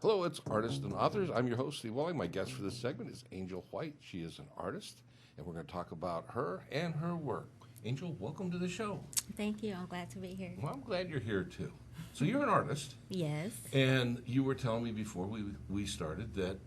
Hello, it's artists and authors. I'm your host, Steve Walling. My guest for this segment is Angel White. She is an artist, and we're going to talk about her and her work. Angel, welcome to the show. Thank you. I'm glad to be here. Well, I'm glad you're here too. So you're an artist, Yes. and you were telling me before we started that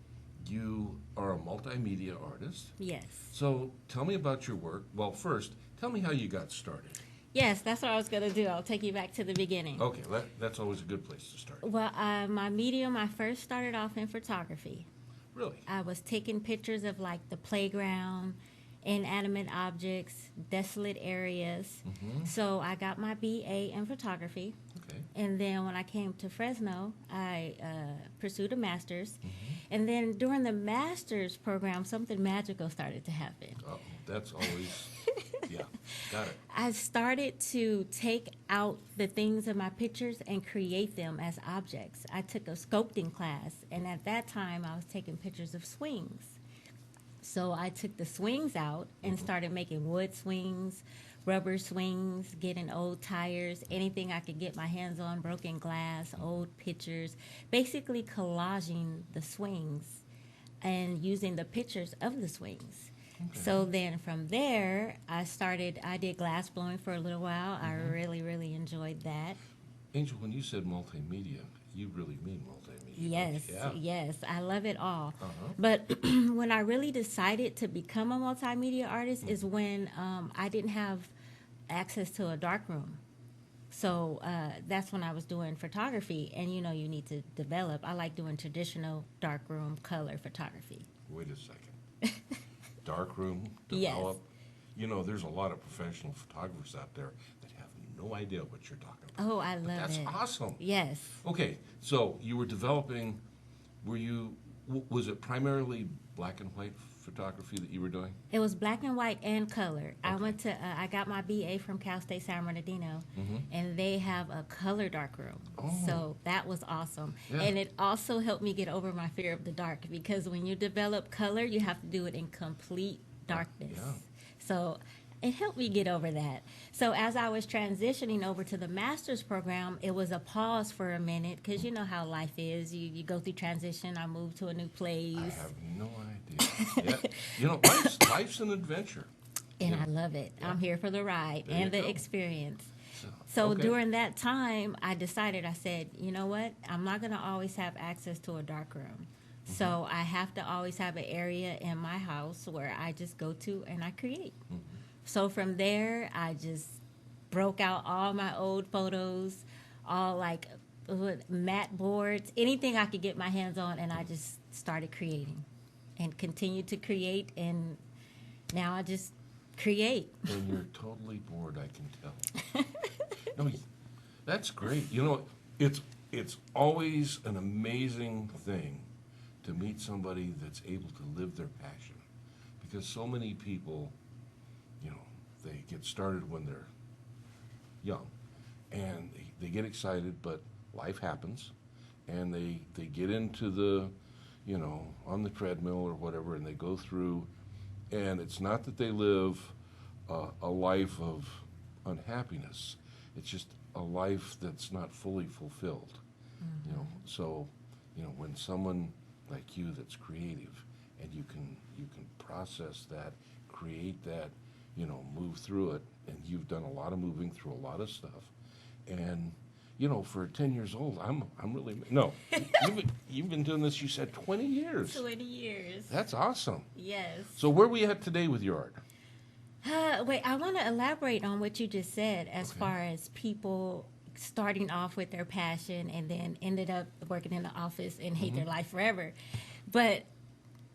you are a multimedia artist. Yes. So tell me about your work. Well, first, tell me how you got started. Yes, that's what I was going to do. I'll take you back to the beginning. Okay, that's always a good place to start. Well, my medium, I first started off in photography. Really? I was taking pictures of like the playground, inanimate objects, desolate areas. Mm-hmm. So I got my BA in photography. Okay. And then when I came to Fresno, I pursued a master's. Mm-hmm. And then during the master's program, something magical started to happen. Oh, that's always, yeah, got it. I started to take out the things in my pictures and create them as objects. I took a sculpting class, and at that time, I was taking pictures of swings. So I took the swings out and started making wood swings, rubber swings, getting old tires, anything I could get my hands on, broken glass, old pictures, basically collaging the swings and using the pictures of the swings. Okay. So then from there, I did glass blowing for a little while. I really enjoyed that. Angel, when you said multimedia, you really mean multimedia. Yes, Yeah. yes, I love it all. Uh-huh. But when I really decided to become a multimedia artist is when I didn't have access to a darkroom. So that's when I was doing photography, and you need to develop. I like doing traditional darkroom color photography. Wait a second. Darkroom, Yes. develop. There's a lot of professional photographers out there that have no idea what you're talking about. Oh, I But love that's it. awesome. Yes. Okay, so you were developing, was it primarily black and white photography that you were doing? It was black and white and color. Okay. I got my BA from Cal State San Bernardino, Mm-hmm. and they have a color darkroom. Oh. So that was awesome. Yeah. And it also helped me get over my fear of the dark, because when you develop color, you have to do it in complete darkness. Yeah. So it helped me get over that. So as I was transitioning over to the master's program, it was a pause for a minute, because you know how life is. You go through transition. I moved to a new place. I have no idea. Yeah. Life's an adventure. And Yeah. I love it. Yeah. I'm here for the ride There and you the go. experience. So okay. during that time, I said, you know what? I'm not going to always have access to a dark room. Mm-hmm. So I have to always have an area in my house where I just go to and I create. Mhm. So from there, I just broke out all my old photos, all like mat boards, anything I could get my hands on, and I just started creating and continued to create, and now I just create. And you're totally bored, I can tell. No, that's great. It's always an amazing thing to meet somebody that's able to live their passion, because so many people, they get started when they're young, and they get excited, but life happens, and they get into the, on the treadmill or whatever, and they go through, and it's not that they live a life of unhappiness. It's just a life that's not fully fulfilled. So when someone like you that's creative, and you can process that, create that, move through it, and you've done a lot of moving through a lot of stuff, and for 10 years old, I'm really no. You've been doing this. You said 20 years. 20 years. That's awesome. Yes. So where are we at today with your art? Wait, I want to elaborate on what you just said as Okay. far as people starting off with their passion and then ended up working in the office and hate their life forever. But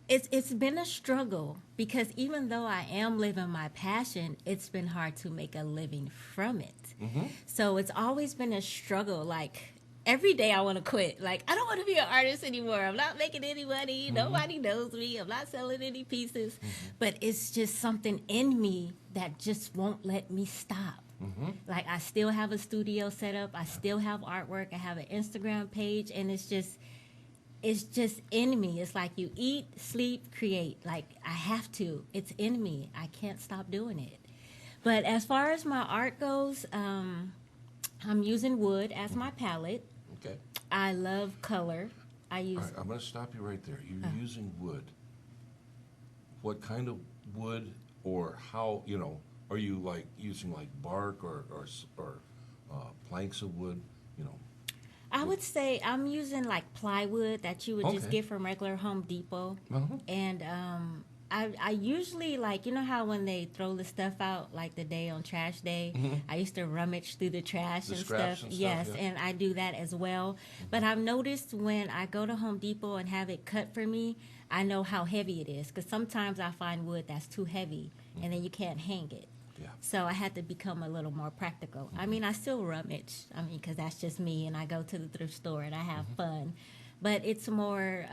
it's been a struggle, because even though I am living my passion, it's been hard to make a living from it. Mm-hmm. So it's always been a struggle. Like, every day I want to quit. Like, I don't want to be an artist anymore. I'm not making any money. Nobody knows me. I'm not selling any pieces. But it's just something in me that just won't let me stop. Like, I still have a studio set up. I still have artwork. I have an Instagram page. And it's just in me. It's like you eat, sleep, create. Like, I have to. It's in me. I can't stop doing it. But as far as my art goes, I'm using wood as my palette. Okay. I love color. I use. All right, I'm going to stop you right there. You're using wood. What kind of wood, or how, are you like using like bark or planks of wood, I would say I'm using like plywood that you would just Okay. get from regular Home Depot. Uh-huh. And I usually, like, you know how when they throw the stuff out like the day on trash day, I used to rummage through the trash The and scraps stuff. and stuff, Yes, yeah. and I do that as well. But I've noticed when I go to Home Depot and have it cut for me, I know how heavy it is, because sometimes I find wood that's too heavy and then you can't hang it. Yeah. So I had to become a little more practical. I mean, I still rummage. I mean, because that's just me, and I go to the thrift store and I have fun. But it's more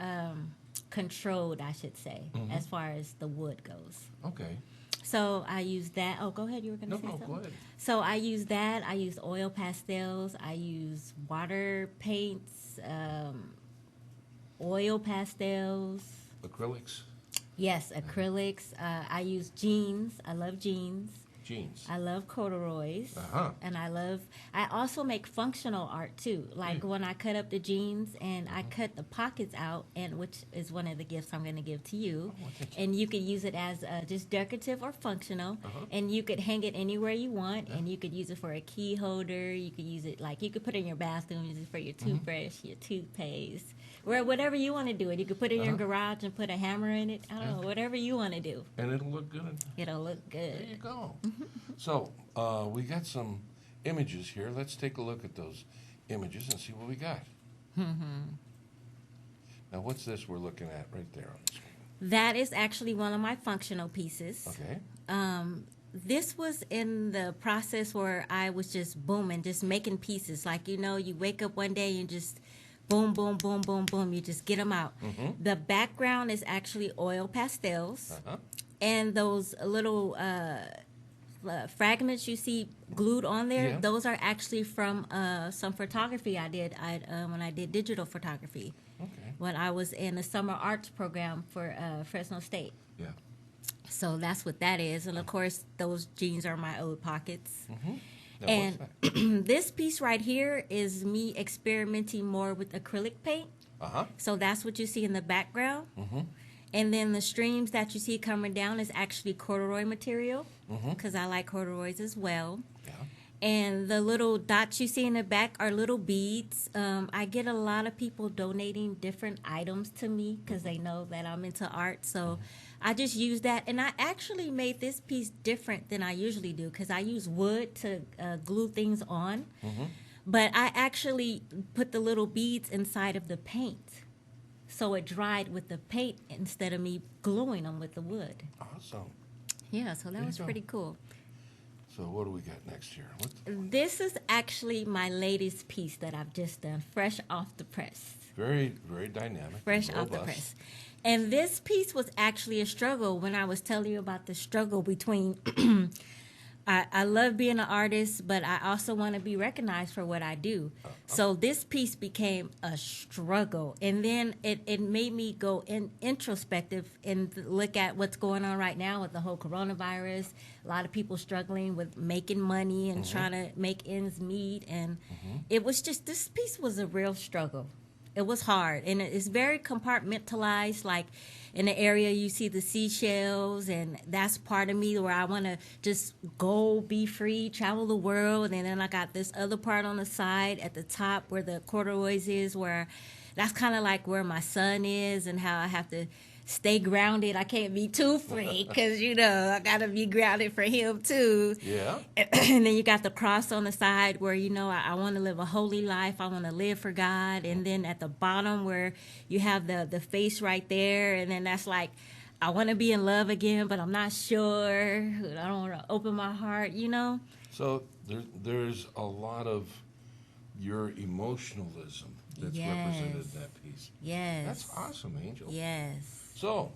controlled, I should say, as far as the wood goes. Okay. So I use that. Oh, go ahead. You were going to say No, something? go ahead. So I use that. I use oil pastels. I use water paints, oil pastels. Acrylics, Yes, acrylics. I use jeans. I love jeans. jeans. I love corduroys. Uh-huh. And I also make functional art too. Like when I cut up the jeans and I cut the pockets out, and which is one of the gifts I'm going to give to you. Oh, thank you. And you could use it as just decorative or functional. And you could hang it anywhere you want. And you could use it for a key holder. You could use it you could put it in your bathroom, use it for your toothbrush, your toothpaste, whatever you want to do it. You could put it in your garage and put a hammer in it. I don't know, whatever you want to do. And it'll look good. It'll look good. There you go. So, we got some images here. Let's take a look at those images and see what we got. Now, what's this we're looking at right there on the screen? That is actually one of my functional pieces. Okay. This was in the process where I was just booming, just making pieces. Like, you wake up one day and just boom, boom, boom, boom, boom. You just get them out. The background is actually oil pastels. And those little fragments you see glued on there, Yeah. those are actually from some photography I did when I did digital photography. Okay. When I was in the summer arts program for Fresno State. Yeah. So that's what that is. And of course, those jeans are my old pockets. Now, And what's that? this piece right here is me experimenting more with acrylic paint. Uh-huh. So that's what you see in the background. And then the streams that you see coming down is actually corduroy material, because I like corduroys as well. Yeah. And the little dots you see in the back are little beads. I get a lot of people donating different items to me because they know that I'm into art. So I just use that. And I actually made this piece different than I usually do, because I use wood to glue things on. But I actually put the little beads inside of the paint. So it dried with the paint instead of me gluing them with the wood. Awesome. Yeah, so that you was go. pretty cool. So what do we got next here? This is actually my latest piece that I've just done, fresh off the press. Very, very dynamic. Fresh and off the robust. press. And this piece was actually a struggle when I was telling you about the struggle between I love being an artist, but I also want to be recognized for what I do. So this piece became a struggle. And then it made me go introspective and look at what's going on right now with the whole coronavirus. A lot of people struggling with making money and trying to make ends meet. And it was just, this piece was a real struggle. It was hard, and it's very compartmentalized. Like in the area, you see the seashells, and that's part of me where I want to just go, be free, travel the world. And then I got this other part on the side at the top where the corduroys is, where that's kind of like where my son is, and how I have to stay grounded. I can't be too free because, I got to be grounded for him too. Yeah. And then you got the cross on the side where, I want to live a holy life. I want to live for God. And then at the bottom where you have the face right there. And then that's like, I want to be in love again, but I'm not sure. I don't want to open my heart, So there's a lot of your emotionalism that's represented in that piece. Yes. That's awesome, Angel. Yes. So,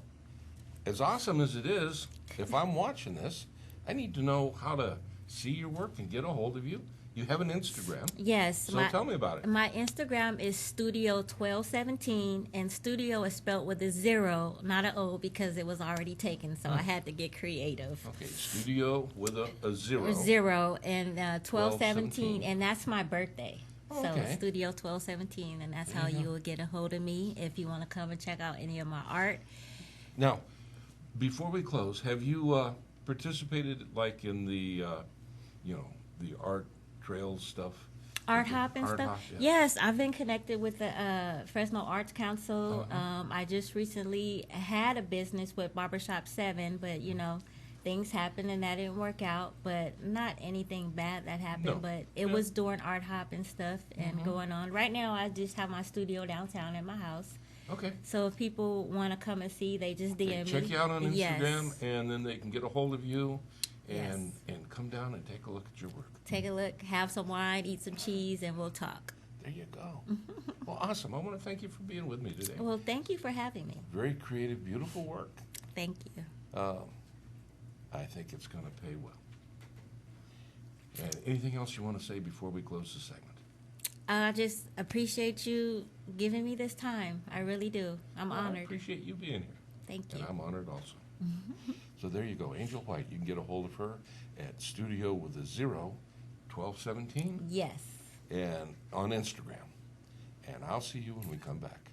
as awesome as it is, if I'm watching this, I need to know how to see your work and get a hold of you. You have an Instagram. Yes. So tell me about it. My Instagram is Studio1217, and studio is spelled with a 0, not an O, because it was already taken, so I had to get creative. Okay, studio with a 0. 0 and 1217, 1217. and that's my birthday. So Okay. Studio 1217, and that's There how you go. you will get a hold of me if you want to come and check out any of my art. Now, before we close, have you participated like in the, the art trails stuff? Art hop and Art stuff. hop, yeah. Yes, I've been connected with the Fresno Arts Council. Uh-huh. I just recently had a business with Barbershop 7, but things happened and that didn't work out. But not anything bad that happened. No. But it Yeah. was doing art hop and stuff and going on. Right now, I just have my studio downtown in my house. Okay. So if people want to come and see, they just They DM me. check you out on Instagram, Yes. and then they can get a hold of you and Yes. come down and take a look at your work. Take a look, have some wine, eat some cheese, and we'll talk. There you go. Well, awesome. I want to thank you for being with me today. Well, thank you for having me. Very creative, beautiful work. Thank you. I think it's going to pay well. And anything else you want to say before we close the segment? I just appreciate you giving me this time. I really do. I'm Well, I honored. appreciate you being here. Thank you. And I'm honored also. So there you go, Angel White. You can get a hold of her at Studio with a 0, 1217, Yes. and on Instagram. And I'll see you when we come back.